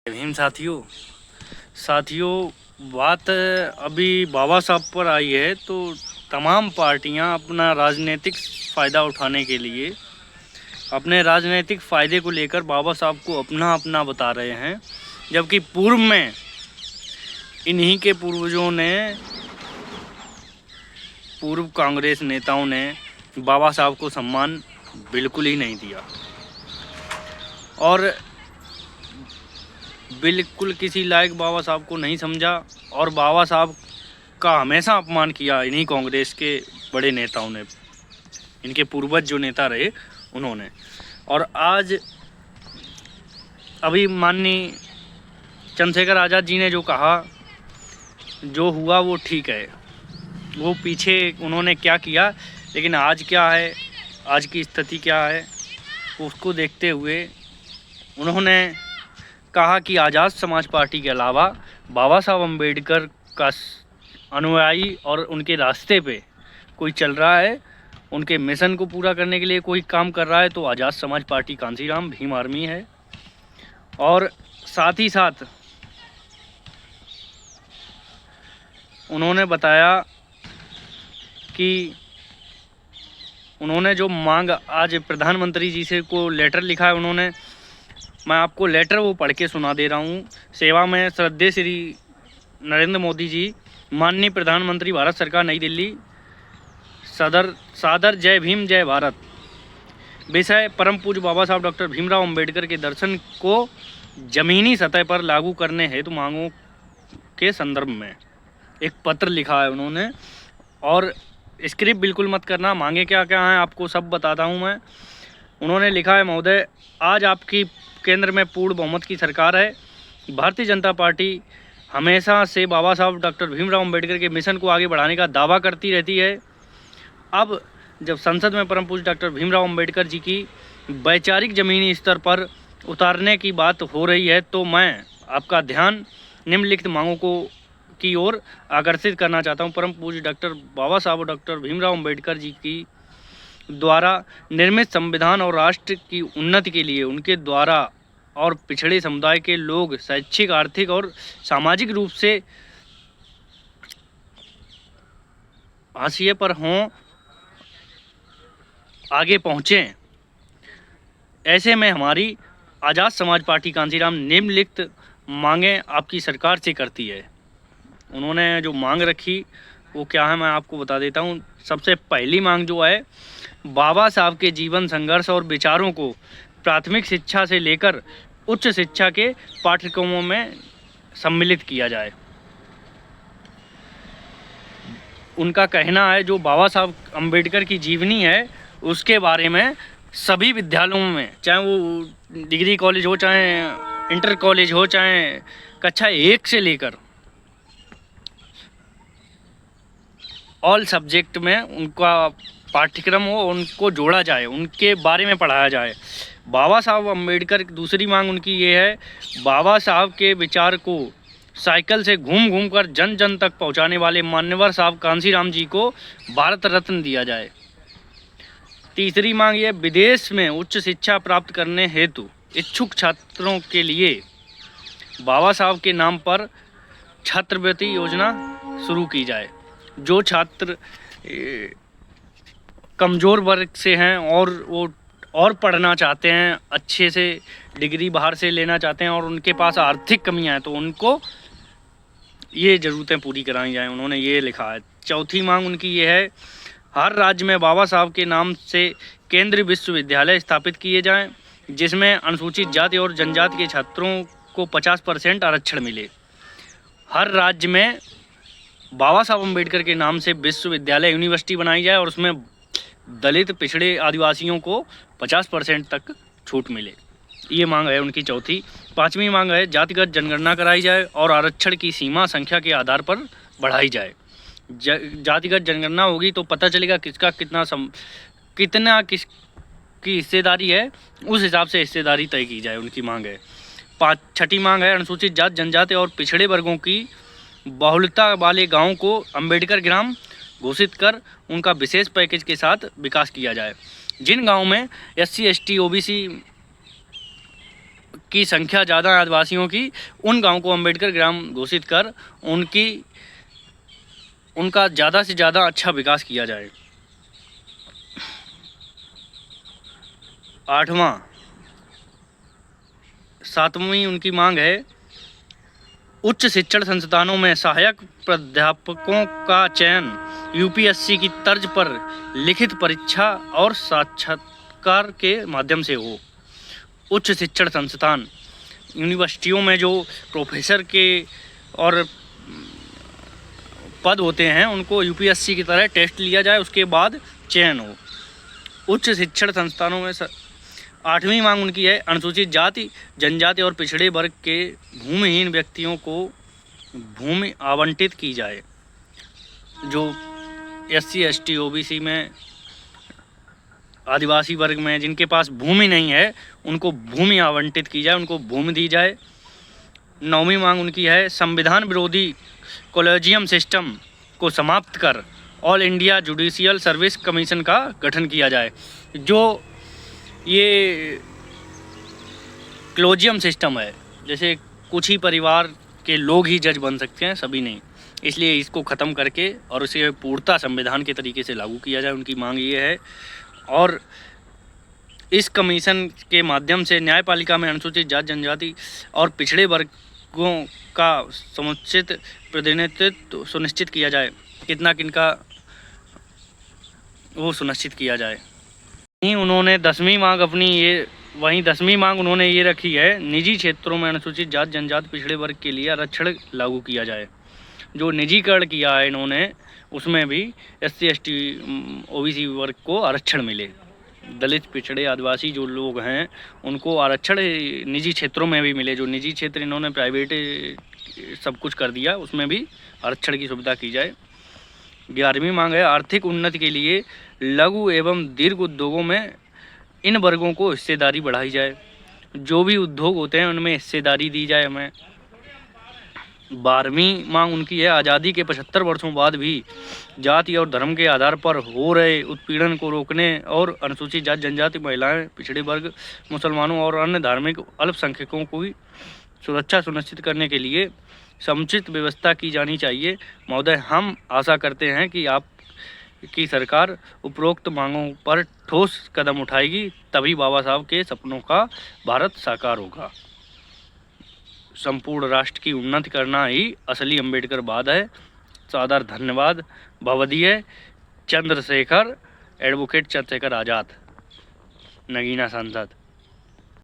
भीम साथियों बात अभी बाबा साहब पर आई है, तो तमाम पार्टियां अपना राजनीतिक फ़ायदा उठाने के लिए अपने राजनीतिक फ़ायदे को लेकर बाबा साहब को अपना अपना बता रहे हैं, जबकि पूर्व में इन्हीं के पूर्वजों ने, पूर्व कांग्रेस नेताओं ने बाबा साहब को सम्मान बिल्कुल ही नहीं दिया और बिल्कुल किसी लायक बाबा साहब को नहीं समझा और बाबा साहब का हमेशा अपमान किया इन्हीं कांग्रेस के बड़े नेताओं ने, इनके पूर्वज जो नेता रहे उन्होंने। और आज अभी माननीय चंद्रशेखर आज़ाद जी ने जो कहा, जो हुआ वो ठीक है, वो पीछे उन्होंने क्या किया, लेकिन आज क्या है, आज की स्थिति क्या है, उसको देखते हुए उन्होंने कहा कि आज़ाद समाज पार्टी के अलावा बाबा साहब अम्बेडकर का अनुयायी और उनके रास्ते पे कोई चल रहा है, उनके मिशन को पूरा करने के लिए कोई काम कर रहा है, तो आज़ाद समाज पार्टी कांसीराम भीम आर्मी है। और साथ ही साथ उन्होंने बताया कि उन्होंने जो मांग आज प्रधानमंत्री जी से को लेटर लिखा है, उन्होंने, मैं आपको लेटर वो पढ़ के सुना दे रहा हूँ। सेवा में श्रद्धेय श्री नरेंद्र मोदी जी, माननीय प्रधानमंत्री भारत सरकार, नई दिल्ली। सादर जय भीम जय भारत। विषय परम पूज्य बाबा साहब डॉक्टर भीमराव अंबेडकर के दर्शन को जमीनी सतह पर लागू करने हेतु मांगों के संदर्भ में एक पत्र लिखा है उन्होंने। और स्क्रिप्ट बिल्कुल मत करना, मांगे क्या क्या हैं आपको सब बताता हूं मैं। उन्होंने लिखा है, महोदय, आज आपकी केंद्र में पूर्ण बहुमत की सरकार है। भारतीय जनता पार्टी हमेशा से बाबा साहब डॉक्टर भीमराव अंबेडकर के मिशन को आगे बढ़ाने का दावा करती रहती है। अब जब संसद में परम पूज्य डॉक्टर भीमराव अंबेडकर जी की वैचारिक ज़मीनी स्तर पर उतारने की बात हो रही है, तो मैं आपका ध्यान निम्नलिखित मांगों को की ओर आकर्षित करना चाहता हूं। परम पूज्य डॉक्टर बाबा साहब डॉक्टर भीमराव अंबेडकर जी की द्वारा निर्मित संविधान और राष्ट्र की उन्नति के लिए उनके द्वारा और पिछड़े समुदाय के लोग शैक्षिक, आर्थिक और सामाजिक रूप से हाशिए पर हों, आगे पहुँचें। ऐसे में हमारी आज़ाद समाज पार्टी कांसीराम निम्नलिखित मांगें आपकी सरकार से करती है। उन्होंने जो मांग रखी वो क्या है, मैं आपको बता देता हूँ। सबसे पहली मांग जो है, बाबा साहब के जीवन, संघर्ष और विचारों को प्राथमिक शिक्षा से लेकर उच्च शिक्षा के पाठ्यक्रमों में सम्मिलित किया जाए। उनका कहना है, जो बाबा साहब अम्बेडकर की जीवनी है उसके बारे में सभी विद्यालयों में, चाहे वो डिग्री कॉलेज हो, चाहे इंटर कॉलेज हो, चाहे कक्षा 1 से लेकर ऑल सब्जेक्ट में उनका पाठ्यक्रम हो, उनको जोड़ा जाए, उनके बारे में पढ़ाया जाए। बाबा साहब अम्बेडकर, दूसरी मांग उनकी ये है, बाबा साहब के विचार को साइकिल से घूम घूम कर जन जन तक पहुंचाने वाले मान्यवर साहब कांसीराम जी को भारत रत्न दिया जाए। तीसरी मांग ये, विदेश में उच्च शिक्षा प्राप्त करने हेतु इच्छुक छात्रों के लिए बाबा साहब के नाम पर छात्रवृत्ति योजना शुरू की जाए। जो छात्र कमज़ोर वर्ग से हैं और वो और पढ़ना चाहते हैं, अच्छे से डिग्री बाहर से लेना चाहते हैं और उनके पास आर्थिक कमियां हैं, तो उनको ये ज़रूरतें पूरी कराई जाएं, उन्होंने ये लिखा है। चौथी मांग उनकी ये है, हर राज्य में बाबा साहब के नाम से केंद्रीय विश्वविद्यालय स्थापित किए जाएं, जिसमें अनुसूचित जाति और जनजाति के छात्रों को 50% आरक्षण मिले। हर राज्य में बाबा साहब अम्बेडकर के नाम से विश्वविद्यालय, यूनिवर्सिटी बनाई जाए और उसमें दलित, पिछड़े, आदिवासियों को 50% तक छूट मिले। ये मांग है उनकी चौथी। पांचवी मांग है, जातिगत जनगणना कराई जाए और आरक्षण की सीमा संख्या के आधार पर बढ़ाई जाए। जातिगत जनगणना होगी तो पता चलेगा किसका कितना किसकी हिस्सेदारी है, उस हिसाब से हिस्सेदारी तय की जाए, उनकी मांग है। छठी मांग है, अनुसूचित जाति, जनजाति और पिछड़े वर्गों की बहुलता वाले गाँव को अम्बेडकर ग्राम घोषित कर उनका विशेष पैकेज के साथ विकास किया जाए। जिन गाँव में SC, ST, OBC की संख्या ज़्यादा है आदिवासियों की, उन गांव को अम्बेडकर ग्राम घोषित कर उनका ज़्यादा से ज़्यादा अच्छा विकास किया जाए। 7वीं उनकी मांग है उच्च शिक्षण संस्थानों में सहायक प्राध्यापकों का चयन यूपीएससी की तर्ज पर लिखित परीक्षा और साक्षात्कार के माध्यम से हो। उच्च शिक्षण संस्थान यूनिवर्सिटियों में जो प्रोफेसर के और पद होते हैं उनको यूपीएससी की तरह टेस्ट लिया जाए, उसके बाद चयन हो। उच्च शिक्षण संस्थानों में 8वीं मांग उनकी है अनुसूचित जाति जनजाति और पिछड़े वर्ग के भूमिहीन व्यक्तियों को भूमि आवंटित की जाए। जो SC ST OBC में आदिवासी वर्ग में जिनके पास भूमि नहीं है उनको भूमि आवंटित की जाए, उनको भूमि दी जाए। 9वीं मांग उनकी है संविधान विरोधी कॉलेजियम सिस्टम को समाप्त कर all India judicial service commission का गठन किया जाए। जो ये क्लोजियम सिस्टम है, जैसे कुछ ही परिवार के लोग ही जज बन सकते हैं, सभी नहीं, इसलिए इसको ख़त्म करके और उसे पूर्णतः संविधान के तरीके से लागू किया जाए, उनकी मांग ये है। और इस कमीशन के माध्यम से न्यायपालिका में अनुसूचित जाति जनजाति और पिछड़े वर्गों का समुचित प्रतिनिधित्व सुनिश्चित किया जाए। कितना किनका वो सुनिश्चित किया जाए। उन्होंने 10वीं मांग उन्होंने ये रखी है निजी क्षेत्रों में अनुसूचित जाति जनजाति पिछड़े वर्ग के लिए आरक्षण लागू किया जाए। जो निजीकरण किया है इन्होंने उसमें भी SC ST OBC वर्ग को आरक्षण मिले। दलित पिछड़े आदिवासी जो लोग हैं उनको आरक्षण निजी क्षेत्रों में भी मिले। जो निजी क्षेत्र इन्होंने प्राइवेट सब कुछ कर दिया उसमें भी आरक्षण की सुविधा की जाए। 11वीं मांग है आर्थिक उन्नति के लिए लघु एवं दीर्घ उद्योगों में इन वर्गों को हिस्सेदारी बढ़ाई जाए। जो भी उद्योग होते हैं उनमें हिस्सेदारी दी जाए हमें। 12वीं मांग उनकी है आज़ादी के 75 वर्षों बाद भी जाति और धर्म के आधार पर हो रहे उत्पीड़न को रोकने और अनुसूचित जाति जनजाति महिलाएं पिछड़े वर्ग मुसलमानों और अन्य धार्मिक अल्पसंख्यकों को सुरक्षा सुनिश्चित करने के लिए समुचित व्यवस्था की जानी चाहिए। महोदय, हम आशा करते हैं कि आपकी सरकार उपरोक्त मांगों पर ठोस कदम उठाएगी, तभी बाबा साहब के सपनों का भारत साकार होगा। संपूर्ण राष्ट्र की उन्नति करना ही असली अम्बेडकरवाद है। सादर धन्यवाद। भवदीय चंद्रशेखर, एडवोकेट चंद्रशेखर आज़ाद, नगीना सांसद।